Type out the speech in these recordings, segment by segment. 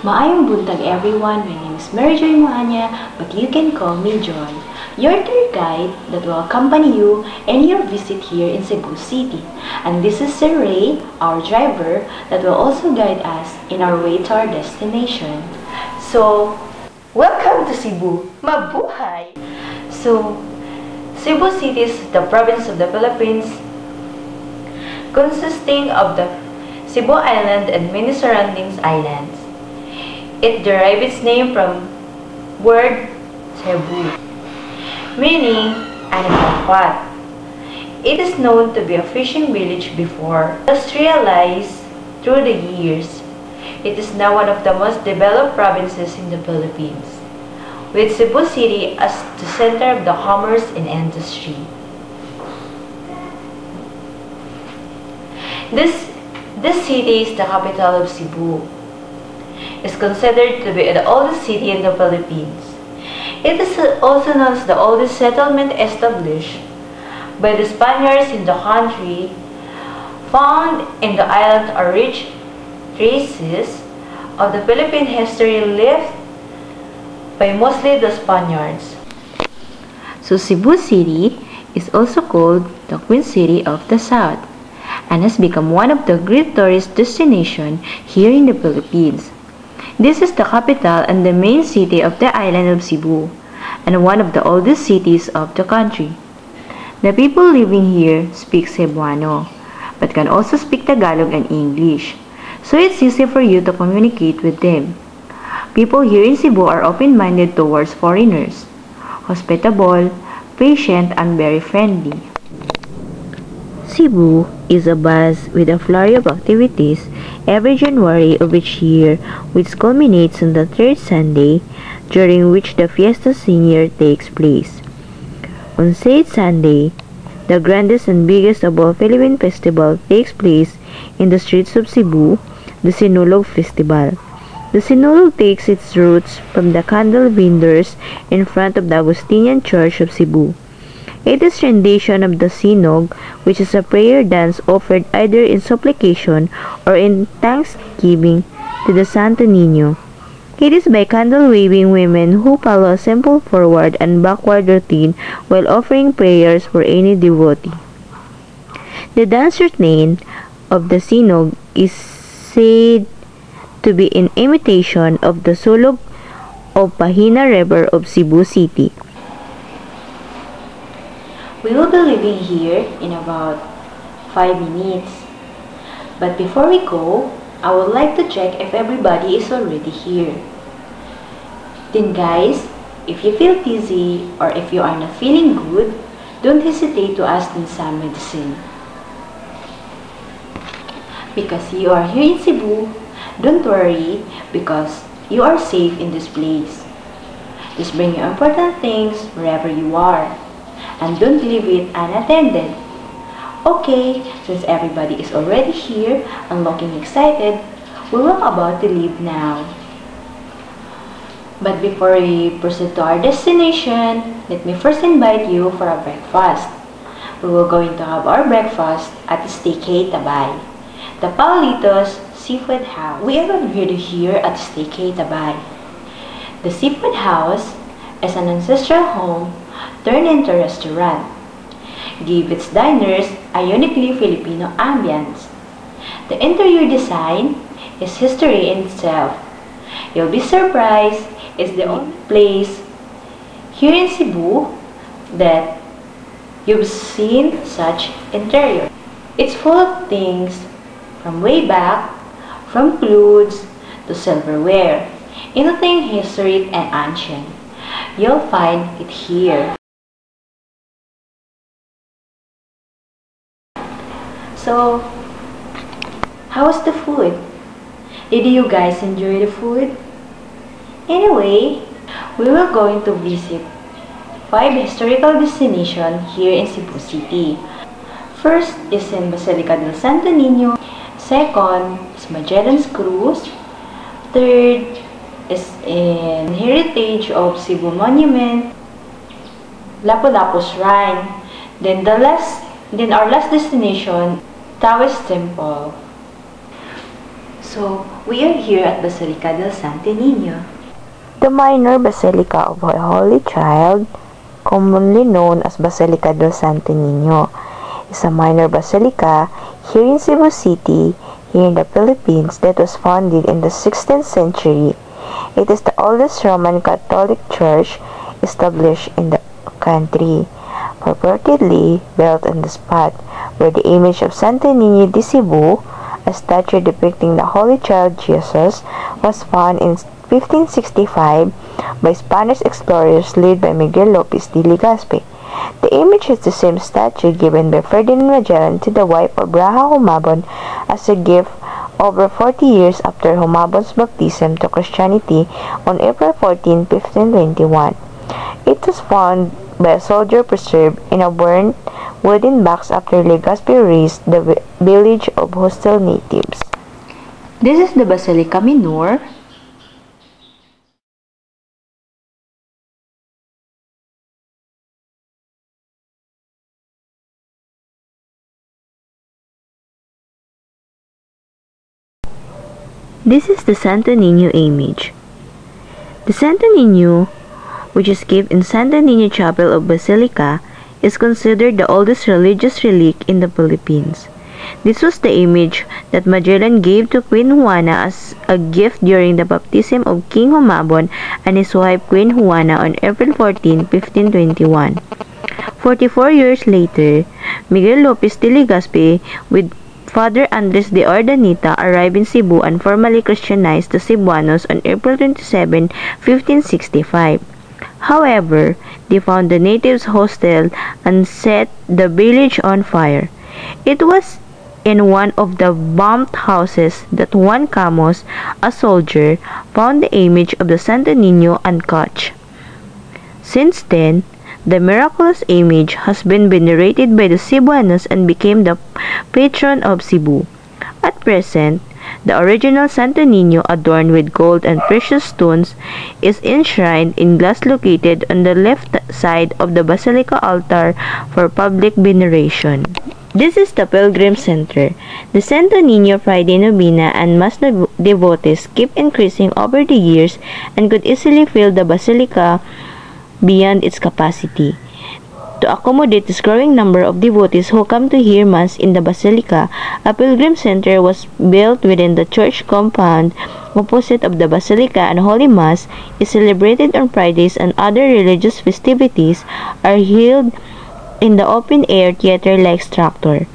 Maayong buntag everyone, my name is Mary Joy Muana, but you can call me Joy, your tour guide that will accompany you in your visit here in Cebu City. And this is Sir Ray, our driver, that will also guide us in our way to our destination. So, welcome to Cebu! Mabuhay! So, Cebu City is the province of the Philippines, consisting of the Cebu Island and many surrounding islands. It derives its name from word Cebu, meaning animal pot. It is known to be a fishing village before industrialized through the years. It is now one of the most developed provinces in the Philippines, with Cebu City as the center of the commerce and industry. This city is the capital of Cebu. Is considered to be the oldest city in the Philippines. It is also known as the oldest settlement established by the Spaniards in the country. Found in the island are rich traces of the Philippine history left by mostly the Spaniards. So Cebu City is also called the Queen City of the South and has become one of the great tourist destinations here in the Philippines. This is the capital and the main city of the island of Cebu, and one of the oldest cities of the country. The people living here speak Cebuano, but can also speak Tagalog and English, so it's easy for you to communicate with them. People here in Cebu are open-minded towards foreigners, hospitable, patient, and very friendly. Cebu is a buzz with a flurry of activities every January of each year, which culminates on the third Sunday, during which the Fiesta Senior takes place. On said Sunday, the grandest and biggest of all Philippine festival takes place in the streets of Cebu, the Sinulog Festival. The Sinulog takes its roots from the candle vendors in front of the Augustinian Church of Cebu. It is rendition of the Sinog, which is a prayer dance offered either in supplication or in thanksgiving to the Santo Niño. It is by candle-waving women who follow a simple forward and backward routine while offering prayers for any devotee. The dance routine of the Sinog is said to be in imitation of the sulog of Pahina River of Cebu City. We will be leaving here in about 5 minutes. But before we go, I would like to check if everybody is already here. Then guys, if you feel dizzy or if you are not feeling good, don't hesitate to ask them some medicine. Because you are here in Cebu, don't worry because you are safe in this place. Just bring your important things wherever you are. And don't leave it unattended. Okay, since everybody is already here and looking excited, we will about to leave now. But before we proceed to our destination, let me first invite you for a breakfast. We will going to have our breakfast at the Steakay Tabay, the Paulitos Seafood House. We are already here at Steakay Tabay. The Seafood House is an ancestral home turned into a restaurant. Give its diners a uniquely Filipino ambience. The interior design is history in itself. You'll be surprised, it's the only place here in Cebu that you've seen such interior. It's full of things from way back, from clothes to silverware, anything historic and ancient. You'll find it here. So, how was the food? Did you guys enjoy the food? Anyway, we were going to visit 5 historical destinations here in Cebu City. First is in Basilica del Santo Niño. Second is Magellan's Cruise. Third is in Heritage of Cebu Monument, Lapu-Lapu Shrine. Then our last destination, Taoist Temple. So, we are here at Basilica del Santo Niño. The minor Basilica of the Holy Child, commonly known as Basilica del Santo Niño, is a minor basilica here in Cebu City, here in the Philippines, that was founded in the 16th century. It is the oldest Roman Catholic church established in the country, purportedly built on the spot where the image of Santo Niño de Cebu, a statue depicting the Holy Child Jesus, was found in 1565 by Spanish explorers led by Miguel Lopez de Legazpi. The image is the same statue given by Ferdinand Magellan to the wife of Braha Humabon as a gift over 40 years after Humabon's baptism to Christianity on April 14, 1521. It was found by a soldier preserved in a burnt wooden box after Legazpi razed the village of hostile natives. This is the Basilica Minor. This is the Santo Niño image. The Santo Niño, which is kept in Santo Niño Chapel of Basilica, is considered the oldest religious relic in the Philippines. This was the image that Magellan gave to Queen Juana as a gift during the baptism of King Humabon and his wife Queen Juana on April 14, 1521. 44 years later, Miguel Lopez de Legazpi with Father Andres de Ordanita arrived in Cebu and formally Christianized the Cebuanos on April 27, 1565. However, they found the natives hostile and set the village on fire. It was in one of the bombed houses that Juan Camus, a soldier, found the image of the Santo Niño untouched. Since then, the miraculous image has been venerated by the Cebuanos and became the patron of Cebu. At present, the original Santo Niño, adorned with gold and precious stones, is enshrined in glass located on the left side of the Basilica altar for public veneration. This is the Pilgrim Center. The Santo Niño Friday Novena and Mass devotees keep increasing over the years and could easily fill the Basilica beyond its capacity. To accommodate this growing number of devotees who come to hear Mass in the Basilica, a pilgrim center was built within the church compound opposite of the Basilica, and Holy Mass is celebrated on Fridays, and other religious festivities are held in the open-air theater-like structure.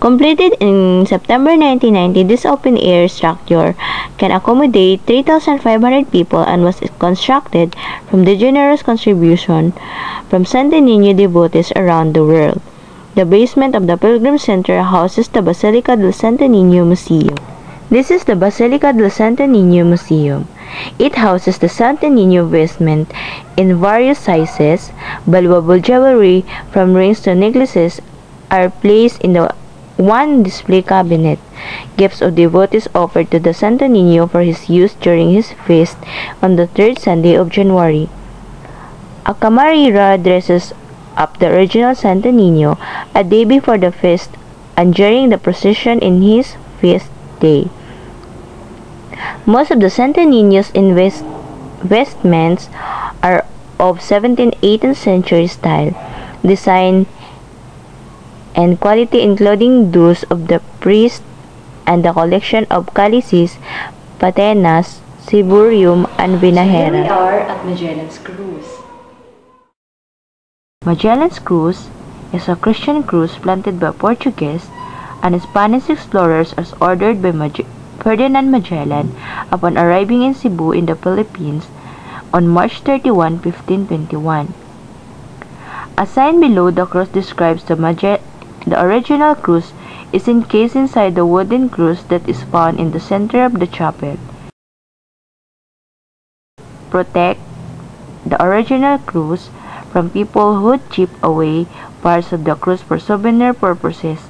Completed in September 1990, this open-air structure can accommodate 3,500 people and was constructed from the generous contribution from Santo Niño devotees around the world. The basement of the Pilgrim Center houses the Basilica del Santo Niño Museum. This is the Basilica del Santo Niño Museum. It houses the Santo Niño vestment in various sizes. Valuable jewelry from rings to necklaces are placed in the one display cabinet. Gifts of devotees offered to the Santo Niño for his use during his feast on the third Sunday of January. A camarera dresses up the original Santo Niño a day before the feast and during the procession in his feast day. Most of the Santo Niño's vestments are of 17th-18th century style, design and quality, including those of the priest and the collection of calices, patenas, ciborium, and vinajera. Here we are at Magellan's Cruise. Magellan's Cruise is a Christian cruise planted by Portuguese and Spanish explorers as ordered by Ferdinand Magellan upon arriving in Cebu in the Philippines on March 31, 1521. A sign below the cruise describes the original cruise is encased inside the wooden cruise that is found in the center of the chapel. Protect the original cruise from people who chip away parts of the cruise for souvenir purposes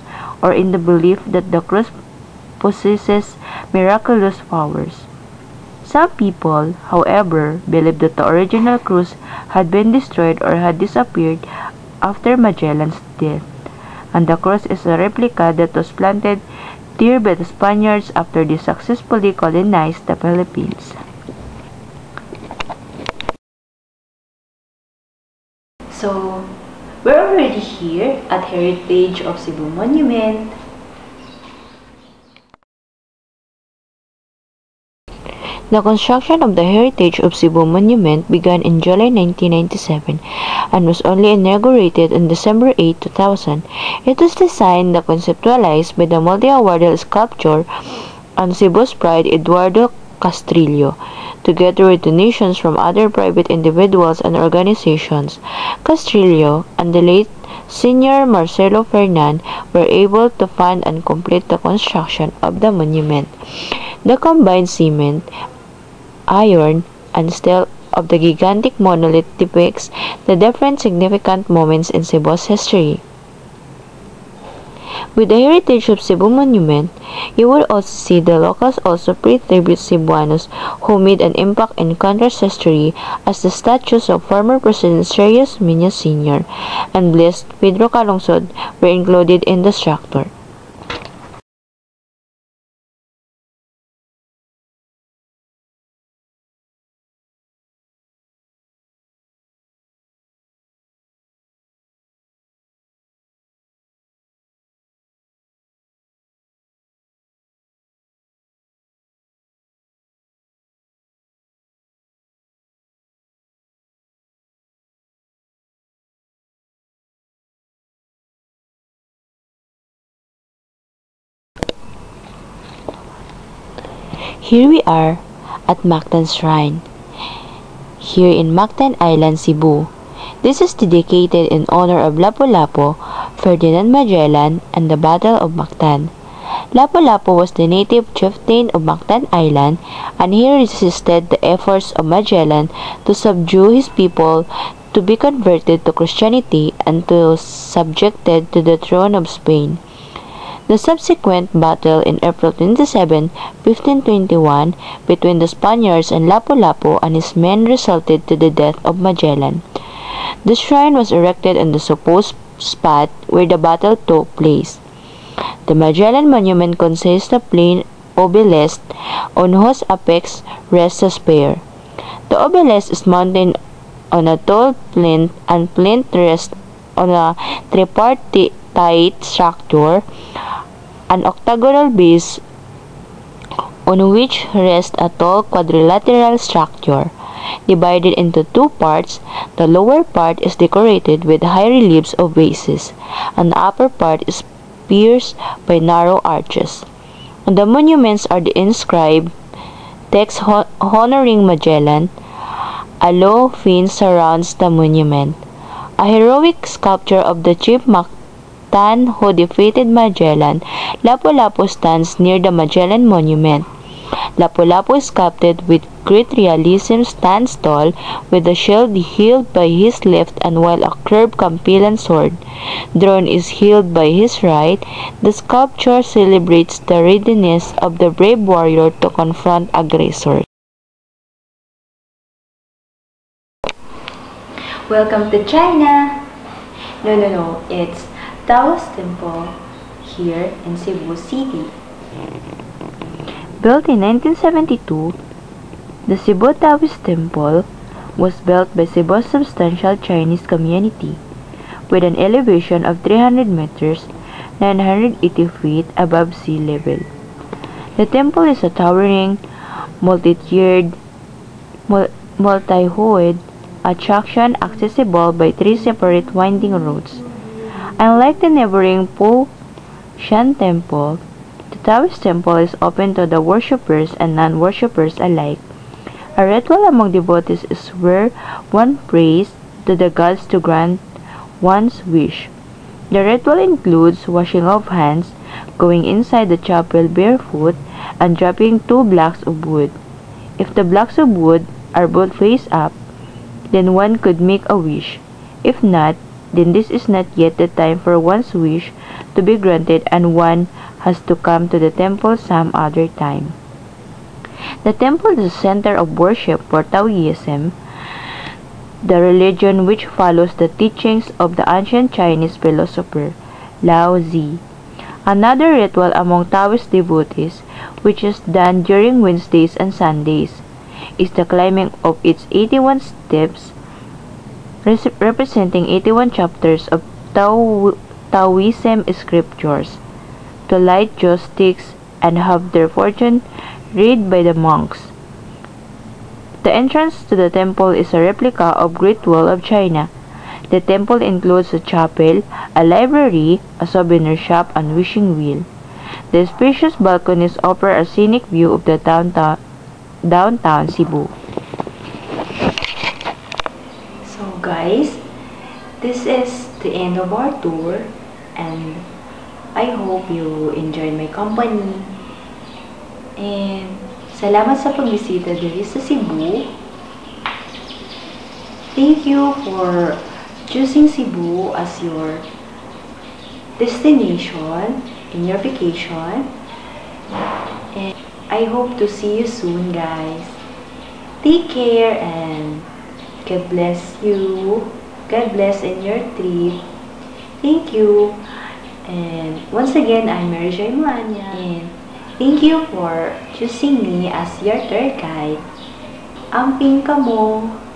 or in the belief that the cruise possesses miraculous powers. Some people, however, believe that the original cruise had been destroyed or had disappeared after Magellan's death, and the cross is a replica that was planted there by the Spaniards after they successfully colonized the Philippines. So, we're already here at Heritage of Cebu Monument. The construction of the Heritage of Cebu Monument began in July 1997 and was only inaugurated on December 8, 2000. It was designed and conceptualized by the multi-awarded sculptor and Cebu's pride Eduardo Castrillo, together with donations from other private individuals and organizations. Castrillo and the late Senior Marcelo Fernan were able to fund and complete the construction of the monument. The combined cement, iron, and steel of the gigantic monolith depicts the different significant moments in Cebu's history. With the Heritage of Cebu Monument, you will also see the locals also pay tribute Cebuanos who made an impact in country's history, as the statues of former President Reyes Miño Sr. and Blessed Pedro Calungsod were included in the structure. Here we are at Mactan's Shrine, here in Mactan Island, Cebu. This is dedicated in honor of Lapu-Lapu, Ferdinand Magellan, and the Battle of Mactan. Lapu-Lapu was the native chieftain of Mactan Island, and he resisted the efforts of Magellan to subdue his people to be converted to Christianity and to subjected to the throne of Spain. The subsequent battle in April 27, 1521, between the Spaniards and Lapu-Lapu and his men resulted to the death of Magellan. The shrine was erected on the supposed spot where the battle took place. The Magellan Monument consists of plain obelisk on whose apex rests a spear. The obelisk is mounted on a tall plinth, and plinth rests on a tripartite structure, an octagonal base on which rests a tall quadrilateral structure. Divided into two parts, the lower part is decorated with high reliefs of vases, and the upper part is pierced by narrow arches. On the monuments are the inscribed text honoring Magellan. A low fence surrounds the monument. A heroic sculpture of the chief Mactan who defeated Magellan, Lapu-Lapu, stands near the Magellan Monument. Lapu-Lapu is sculpted with great realism, stands tall, with a shield held by his left, and while a curved Campilan sword drawn is held by his right. The sculpture celebrates the readiness of the brave warrior to confront aggressors. Welcome to China! No, it's Taoist Temple here in Cebu City. Built in 1972, the Cebu Taoist Temple was built by Cebu's substantial Chinese community with an elevation of 300 meters, 980 feet above sea level. The temple is a towering, multi-tiered, multi-hued attraction accessible by 3 separate winding roads. Unlike the neighboring Po Shan Temple, the Taoist temple is open to the worshippers and non-worshippers alike. A ritual among devotees is where one prays to the gods to grant one's wish. The ritual includes washing of hands, going inside the chapel barefoot, and dropping 2 blocks of wood. If the blocks of wood are both face up, then one could make a wish. If not, then this is not yet the time for one's wish to be granted, and one has to come to the temple some other time. The temple is the center of worship for Taoism, the religion which follows the teachings of the ancient Chinese philosopher Lao Tzu. Another ritual among Taoist devotees, which is done during Wednesdays and Sundays, is the climbing of its 81 steps, representing 81 chapters of Taoism scriptures, to light joss sticks and have their fortune read by the monks. The entrance to the temple is a replica of Great Wall of China. The temple includes a chapel, a library, a souvenir shop, and wishing wheel. The spacious balconies offer a scenic view of the downtown Cebu. So guys, this is the end of our tour, and I hope you enjoyed my company. And salamat sa pagbisita dito sa Cebu. Thank you for choosing Cebu as your destination in your vacation. And I hope to see you soon, guys. Take care and God bless you. God bless in your trip. Thank you. And once again, I'm Mary Joy Muana. And thank you for choosing me as your tour guide. Amping kamo.